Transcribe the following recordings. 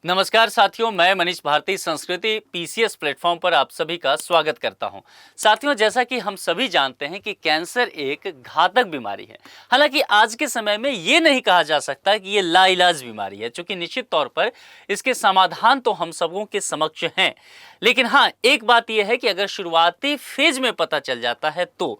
नमस्कार साथियों, मैं मनीष भारती संस्कृति पीसीएस प्लेटफॉर्म पर आप सभी का स्वागत करता हूं। साथियों, जैसा कि हम सभी जानते हैं कि कैंसर एक घातक बीमारी है। हालांकि आज के समय में ये नहीं कहा जा सकता कि ये लाइलाज बीमारी है, क्योंकि निश्चित तौर पर इसके समाधान तो हम सबों के समक्ष हैं। लेकिन हाँ, एक बात यह है कि अगर शुरुआती फेज में पता चल जाता है तो,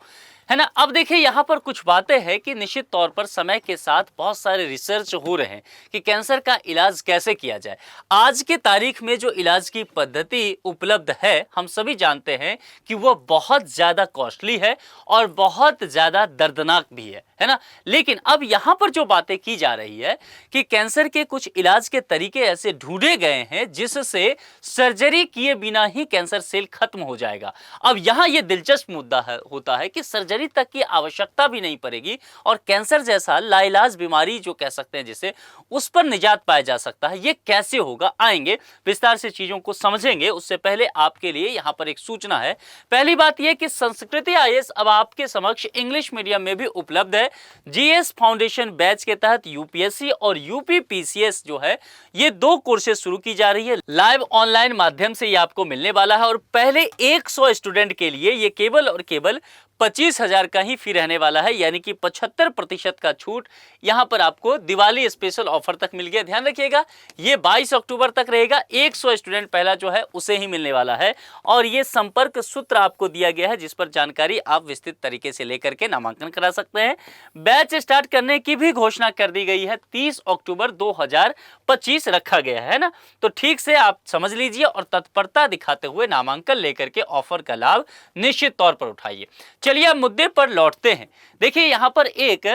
है ना। अब देखिए, यहाँ पर कुछ बातें हैं कि निश्चित तौर पर समय के साथ बहुत सारे रिसर्च हो रहे हैं कि कैंसर का इलाज कैसे किया जाए। आज के तारीख में जो इलाज की पद्धति उपलब्ध है, हम सभी जानते हैं कि वह बहुत ज़्यादा कॉस्टली है और बहुत ज़्यादा दर्दनाक भी है ना। लेकिन अब यहाँ पर जो बातें की जा रही है कि कैंसर के कुछ इलाज के तरीके ऐसे ढूंढे गए हैं जिससे सर्जरी किए बिना ही कैंसर सेल खत्म हो जाएगा। अब यहाँ ये दिलचस्प मुद्दा होता है कि सर्जरी तक की आवश्यकता भी नहीं पड़ेगी और कैंसर जैसा लाइलाज बीमारी जो कह सकते हैं जिसे, उस पर निजात पाया जा सकता है। ये कैसे होगा, आएंगे विस्तार से चीजों को समझेंगे। उससे पहले आपके लिए यहां पर एक सूचना है। पहली बात यह कि संस्कृति आईएएस अब आपके समक्ष इंग्लिश मीडियम में भी उपलब्ध है। जीएस फाउंडेशन बैच के तहत यूपीएससी और यूपी पीसीएस जो है, ये 2 कोर्सेज शुरू की जा रही है। लाइव ऑनलाइन माध्यम से ये आपको मिलने वाला है और पहले 100 स्टूडेंट के लिए ये केवल और केवल 25,000 का ही फी रहने वाला है, यानी कि 75% का छूट यहां पर आपको दिवाली स्पेशल ऑफर तक मिल गया। ध्यान रखिएगा, ये 22 अक्टूबर तक रहेगा। 100 स्टूडेंट पहला जो है उसे ही मिलने वाला है और ये संपर्क सूत्र आपको दिया गया है जिस पर जानकारी आप विस्तृत तरीके से लेकर के नामांकन करा सकते हैं। बैच स्टार्ट करने की भी घोषणा कर दी गई है, 30 अक्टूबर 2025 रखा गया है ना। तो ठीक से आप समझ लीजिए और तत्परता दिखाते हुए नामांकन लेकर के ऑफर का लाभ निश्चित तौर पर उठाइए। चलिए अब मुद्दे पर लौटते हैं। देखिए, यहाँ पर एक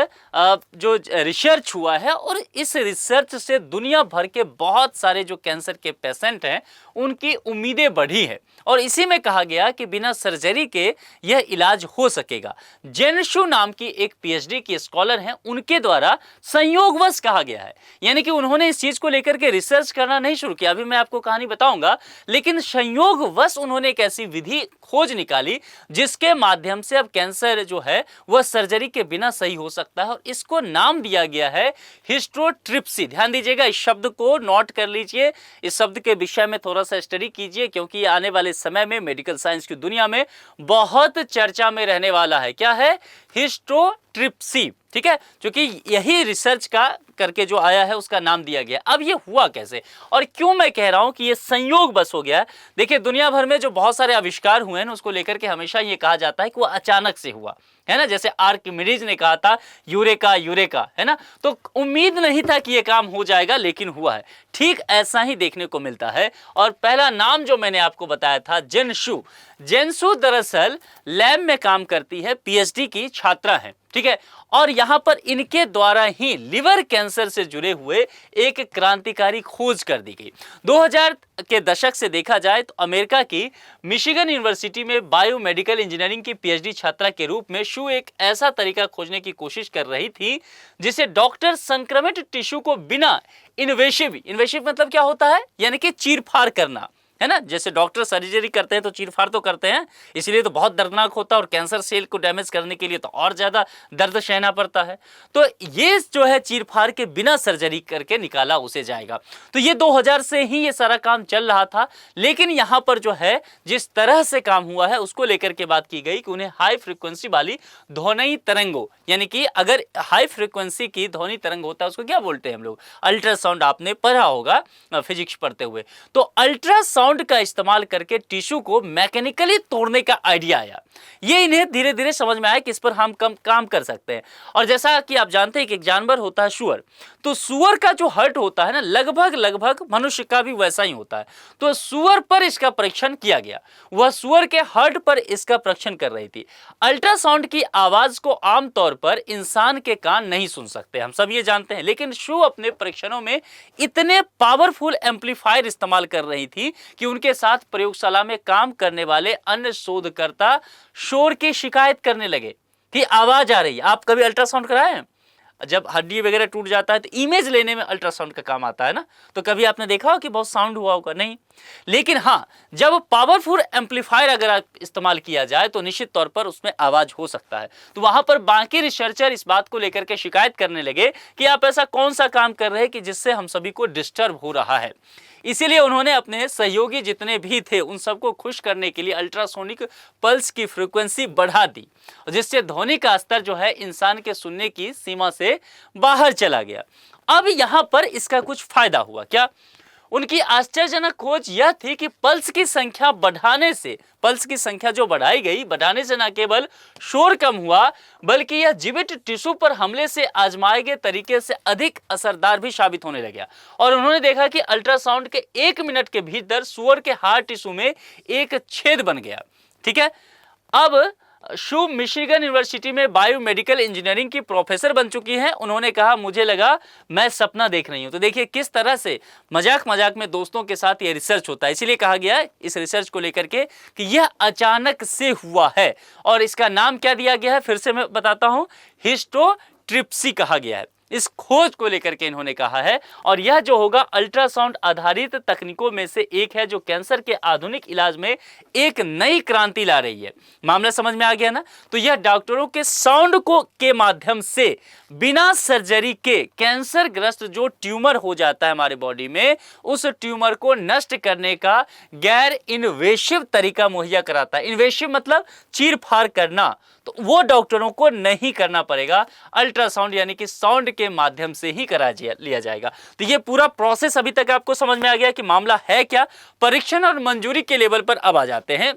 जो रिसर्च हुआ है और इस रिसर्च से दुनिया भर के बहुत सारे जो कैंसर के पेशेंट हैं उनकी उम्मीदें बढ़ी है और इसी में कहा गया कि बिना सर्जरी के यह इलाज हो सकेगा। जेनशु नाम की एक पीएचडी की स्कॉलर हैं, उनके द्वारा संयोगवश कहा गया है, यानी कि उन्होंने इस चीज को लेकर के रिसर्च करना नहीं शुरू किया, अभी मैं आपको कहानी बताऊंगा, लेकिन संयोगवश उन्होंने एक ऐसी विधि खोज निकाली जिसके माध्यम से अब कैंसर जो है वह सर्जरी के बिना सही हो सकता है और इसको नाम दिया गया है हिस्टोट्रिप्सी। ध्यान दीजिएगा, इस शब्द को नोट कर लीजिए, इस शब्द के विषय में थोड़ा सा स्टडी कीजिए क्योंकि आने वाले समय में मेडिकल साइंस की दुनिया में बहुत चर्चा में रहने वाला है। क्या है? हिस्टोट्रिप्सी। ठीक है, क्योंकि यही रिसर्च का करके जो आया है उसका नाम दिया गया। अब ये हुआ कैसे और क्यों मैं कह रहा हूं कि ये संयोग बस हो गया? देखिए, दुनिया भर में जो बहुत सारे आविष्कार हुए हैं उसको लेकर के हमेशा ये कहा जाता है कि वो अचानक से हुआ, है ना। जैसे आर्किमिडीज ने कहा था यूरेका यूरेका, है ना। तो उम्मीद नहीं था कि ये काम हो जाएगा, लेकिन हुआ है। ठीक ऐसा ही देखने को मिलता है और पहला नाम जो मैंने आपको बताया था, जेनशु। जेनशु दरअसल लैब में काम करती है, पीएचडी की छात्रा है, ठीक है। और यहां पर इनके द्वारा ही लिवर कैंसर से जुड़े हुए एक क्रांतिकारी खोज कर दी गई। 2000 के दशक से देखा जाए तो अमेरिका की मिशिगन यूनिवर्सिटी में बायोमेडिकल इंजीनियरिंग की पीएचडी छात्रा के रूप में शु एक ऐसा तरीका खोजने की कोशिश कर रही थी जिसे डॉक्टर संक्रमित टिश्यू को बिना इन्वेसिव मतलब क्या होता है, यानी कि चीरफाड़ करना, है ना। जैसे डॉक्टर सर्जरी करते हैं तो चीरफाड़ तो करते हैं, इसलिए तो बहुत दर्दनाक होता है और कैंसर सेल को डैमेज करने के लिए तो और ज्यादा दर्द सहना पड़ता है। तो ये जो है चीरफाड़ के बिना सर्जरी करके निकाला उसे जाएगा। तो ये 2000 से ही ये सारा काम चल रहा था, लेकिन यहां पर जो है जिस तरह से काम हुआ है उसको लेकर के बात की गई कि उन्हें हाई फ्रीक्वेंसी वाली ध्वनि तरंगों, यानी कि अगर हाई फ्रीक्वेंसी की ध्वनि तरंग होता है उसको क्या बोलते हैं हम लोग? अल्ट्रासाउंड। आपने पढ़ा होगा फिजिक्स पढ़ते हुए। तो अल्ट्रासाउंड का इस्तेमाल करके टिश्यू को मैकेनिकली तोड़ने का आइडिया आया। ये इन्हें धीरे धीरे समझ में आया कि इस पर हम कम काम कर सकते हैं। और जैसा कि आप जानते हैं कि एक जानवर होता है सुअर, तो सुअर का जो हार्ट होता है ना, लगभग मनुष्य का भी वैसा ही होता है। तो सुअर पर इसका परीक्षण किया गया, वह सुअर के हार्ट पर इसका परीक्षण कर रही थी। अल्ट्रासाउंड की आवाज को आमतौर पर इंसान के कान नहीं सुन सकते, हम सब ये जानते हैं, लेकिन शु अपने परीक्षणों में इतने पावरफुल एम्पलीफायर इस्तेमाल कर रही थी कि उनके साथ प्रयोगशाला में काम करने वाले अन्य शोधकर्ता शोर की शिकायत करने लगे कि आवाज आ रही है। आप कभी अल्ट्रासाउंड कराए हैं? जब हड्डी वगैरह टूट जाता है तो इमेज लेने में अल्ट्रासाउंड का काम आता है ना। तो कभी आपने देखा हो कि बहुत साउंड हुआ होगा? नहीं। लेकिन हाँ, जब पावरफुल एम्पलीफायर अगर आप इस्तेमाल किया जाए तो निश्चित तौर पर उसमें आवाज हो सकता है। तो वहां पर बाकी रिसर्चर इस बात को लेकर के शिकायत करने लगे कि आप ऐसा कौन सा काम कर रहे हैं कि जिससे हम सभी को डिस्टर्ब हो रहा है। इसीलिए उन्होंने अपने सहयोगी जितने भी थे उन सबको खुश करने के लिए अल्ट्रासोनिक पल्स की फ्रीक्वेंसी बढ़ा दी, जिससे ध्वनि का स्तर जो है इंसान के सुनने की सीमा से बाहर चला गया। अब यहां पर इसका कुछ फायदा हुआ। क्या? उनकी आश्चर्यजनक खोज यह थी कि पल्स की संख्या बढ़ाने से, पल्स की संख्या जो बढ़ाई गई, बढ़ाने से न केवल शोर कम हुआ बल्कि यह जीवित टिश्यू पर हमले से आजमाए गए तरीके से अधिक असरदार भी साबित होने लगा। और उन्होंने देखा कि अल्ट्रासाउंड के 1 मिनट के भीतर सुअर के हार्ट टिश्यू में एक छेद बन गया। ठीक है, अब शू मिशिगन यूनिवर्सिटी में बायोमेडिकल इंजीनियरिंग की प्रोफेसर बन चुकी हैं। उन्होंने कहा, मुझे लगा मैं सपना देख रही हूं। तो देखिए किस तरह से मजाक मजाक में दोस्तों के साथ ये रिसर्च होता है। इसीलिए कहा गया है इस रिसर्च को लेकर के कि यह अचानक से हुआ है और इसका नाम क्या दिया गया है, फिर से मैं बताता हूं, हिस्टोट्रिप्सी कहा गया है। इस खोज को लेकर के इन्होंने कहा है और यह जो होगा अल्ट्रासाउंड आधारित तकनीकों में से एक है जो कैंसर के आधुनिक इलाज में एक नई क्रांति ला रही है। मामला समझ में आ गया ना? तो यह डॉक्टरों के साउंड को के माध्यम से बिना सर्जरी के कैंसर ग्रस्त जो ट्यूमर हो जाता है हमारे बॉडी में, उस ट्यूमर को नष्ट करने का गैर इन्वेसिव तरीका मुहैया कराता है। इन्वेसिव मतलब चीर फाड़ करना, तो वो डॉक्टरों को नहीं करना पड़ेगा। अल्ट्रासाउंड यानी कि साउंड के माध्यम से ही करा लिया जाएगा। तो ये पूरा प्रोसेस अभी तक आपको समझ में आ गया कि मामला है क्या। परीक्षण और मंजूरी के लेवल पर अब आ जाते हैं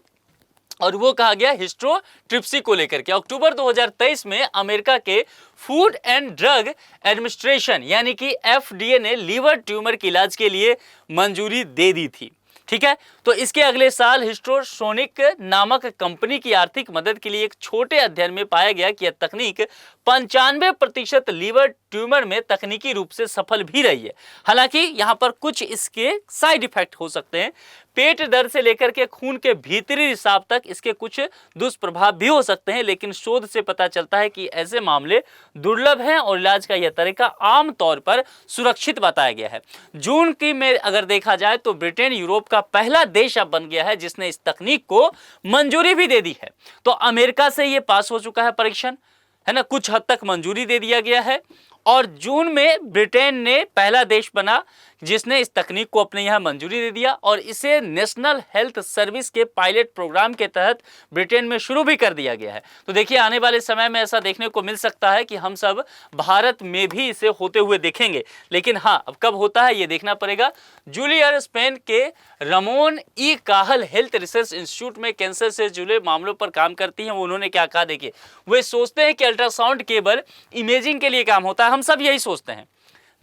और वो कहा गया हिस्टोट्रिप्सी को लेकर के। अक्टूबर 2023 में अमेरिका के फूड एंड ड्रग एडमिनिस्ट्रेशन यानी कि FDA ने लीवर ट्यूमर के इलाज के लिए मंजूरी दे दी थी। ठीक है, तो इसके अगले साल हिस्टोसोनिक नामक कंपनी की आर्थिक मदद के लिए एक छोटे अध्ययन में पाया गया कि यह तकनीक 95% लीवर ट्यूमर में तकनीकी रूप से सफल भी रही है। हालांकि यहां पर कुछ इसके साइड इफेक्ट हो सकते हैं। पेट दर्द से लेकर के खून के भीतरी रिसाव तक इसके कुछ दुष्प्रभाव भी हो सकते हैं, लेकिन शोध से पता चलता है कि ऐसे मामले दुर्लभ हैं और इलाज का यह तरीका आमतौर पर सुरक्षित बताया गया है। जून की में अगर देखा जाए तो ब्रिटेन यूरोप का पहला देश अब बन गया है जिसने इस तकनीक को मंजूरी भी दे दी है। तो अमेरिका से यह पास हो चुका है परीक्षण, है ना, कुछ हद तक मंजूरी दे दिया गया है और जून में ब्रिटेन ने पहला देश बना जिसने इस तकनीक को अपने यहाँ मंजूरी दे दिया और इसे नेशनल हेल्थ सर्विस के पायलट प्रोग्राम के तहत ब्रिटेन में शुरू भी कर दिया गया है। तो देखिए आने वाले समय में ऐसा देखने को मिल सकता है कि हम सब भारत में भी इसे होते हुए देखेंगे, लेकिन हाँ अब कब होता है ये देखना पड़ेगा। जूलियर स्पेन के रमोन ई काहल हेल्थ रिसर्च इंस्टीट्यूट में कैंसर से जुड़े मामलों पर काम करती हैं। उन्होंने क्या कहा, देखिए वे सोचते हैं कि अल्ट्रासाउंड केवल इमेजिंग के लिए काम होता है। हम सब यही सोचते हैं।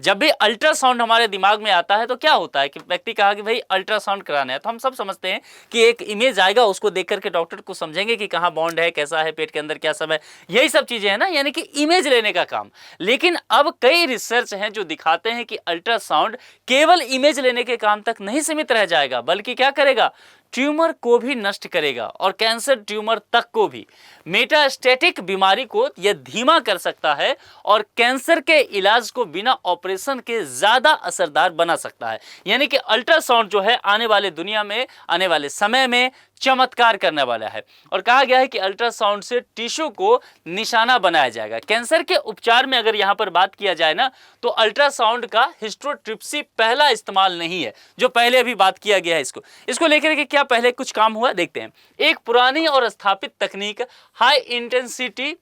जब भी अल्ट्रासाउंड हमारे दिमाग में आता है तो क्या होता है कि व्यक्ति कहा कि भाई अल्ट्रासाउंड कराना है, तो हम सब समझते हैं कि एक इमेज आएगा, उसको देख करके डॉक्टर को समझेंगे कि कहाँ बॉन्ड है, कैसा है, पेट के अंदर क्या सब है, यही सब चीजें हैं ना, यानी कि इमेज लेने का काम। लेकिन अब कई रिसर्च हैं जो दिखाते हैं कि अल्ट्रासाउंड केवल इमेज लेने के काम तक नहीं सीमित रह जाएगा, बल्कि क्या करेगा, ट्यूमर को भी नष्ट करेगा और कैंसर ट्यूमर तक को भी, मेटास्टेटिक बीमारी को यह धीमा कर सकता है और कैंसर के इलाज को बिना ऑपरेशन के ज्यादा असरदार बना सकता है। यानी कि अल्ट्रासाउंड जो है आने वाले दुनिया में, आने वाले समय में चमत्कार करने वाला है। और कहा गया है कि अल्ट्रासाउंड से टिश्यू को निशाना बनाया जाएगा। कैंसर के उपचार में अगर यहां पर बात किया जाए ना, तो अल्ट्रासाउंड का हिस्टोट्रिप्सी पहला इस्तेमाल नहीं है, जो पहले अभी बात किया गया है। इसको लेकर के क्या पहले कुछ काम हुआ देखते हैं। एक पुरानी और स्थापित तकनीक हाई इंटेंसिटी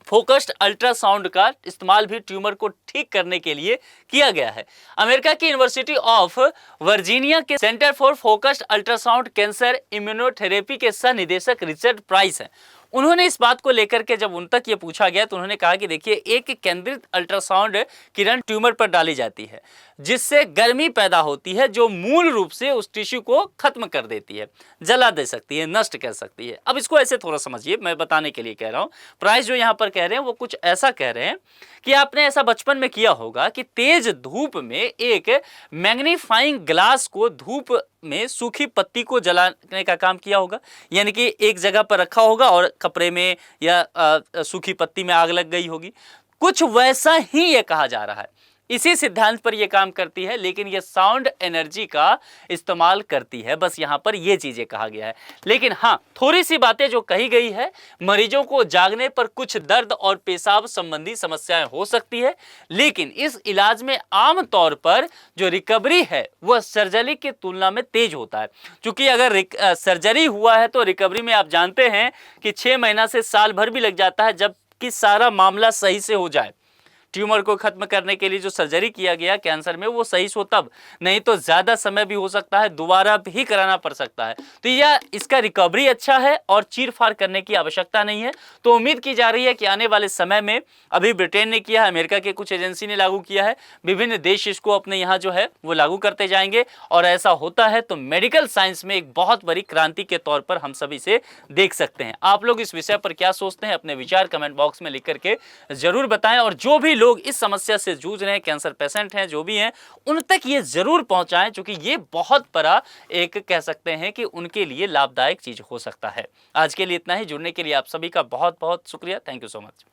फोकस्ड अल्ट्रासाउंड का इस्तेमाल भी ट्यूमर को ठीक करने के लिए किया गया है। अमेरिका की यूनिवर्सिटी ऑफ वर्जीनिया के centre for focused ultrasound cancer immunotherapy के सह निदेशक रिचर्ड प्राइस हैं। उन्होंने इस बात को लेकर के जब उन तक ये पूछा गया तो उन्होंने कहा कि देखिए एक केंद्रित अल्ट्रासाउंड किरण ट्यूमर पर डाली जाती है जिससे गर्मी पैदा होती है जो मूल रूप से उस टिश्यू को खत्म कर देती है, जला दे सकती है, नष्ट कर सकती है। अब इसको ऐसे थोड़ा समझिए, मैं बताने के लिए कह रहा हूँ। प्राइस जो यहाँ पर कह रहे हैं वो कुछ ऐसा कह रहे हैं कि आपने ऐसा बचपन में किया होगा कि तेज धूप में एक मैग्नीफाइंग ग्लास को धूप में सूखी पत्ती को जलाने का काम किया होगा, यानी कि एक जगह पर रखा होगा और कपड़े में या सूखी पत्ती में आग लग गई होगी। कुछ वैसा ही ये कहा जा रहा है। इसी सिद्धांत पर यह काम करती है, लेकिन यह साउंड एनर्जी का इस्तेमाल करती है। बस यहां पर यह चीजें कहा गया है। लेकिन हां, थोड़ी सी बातें जो कही गई है, मरीजों को जागने पर कुछ दर्द और पेशाब संबंधी समस्याएं हो सकती है, लेकिन इस इलाज में आम तौर पर जो रिकवरी है वह सर्जरी की तुलना में तेज होता है। क्योंकि अगर सर्जरी हुआ है तो रिकवरी में आप जानते हैं कि 6 महीना से साल भर भी लग जाता है, जबकि सारा मामला सही से हो जाए। ट्यूमर को खत्म करने के लिए जो सर्जरी किया गया कैंसर में, वो सही सो तब, नहीं तो ज्यादा समय भी हो सकता है, दोबारा भी कराना पड़ सकता है। तो यह इसका रिकवरी अच्छा है और चीर फाड़ करने की आवश्यकता नहीं है। तो उम्मीद की जा रही है कि आने वाले समय में, अभी ब्रिटेन ने किया है, अमेरिका के कुछ एजेंसी ने लागू किया है, विभिन्न देश इसको अपने यहाँ जो है वो लागू करते जाएंगे। और ऐसा होता है तो मेडिकल साइंस में एक बहुत बड़ी क्रांति के तौर पर हम सभी से देख सकते हैं। आप लोग इस विषय पर क्या सोचते हैं, अपने विचार कमेंट बॉक्स में लिख करके जरूर बताएं। और जो भी लोग इस समस्या से जूझ रहे हैं, कैंसर पेशेंट हैं, जो भी हैं, उन तक ये जरूर पहुंचाएं, क्योंकि ये बहुत बड़ा एक कह सकते हैं कि उनके लिए लाभदायक चीज हो सकता है। आज के लिए इतना ही। जुड़ने के लिए आप सभी का बहुत बहुत शुक्रिया। Thank you so much.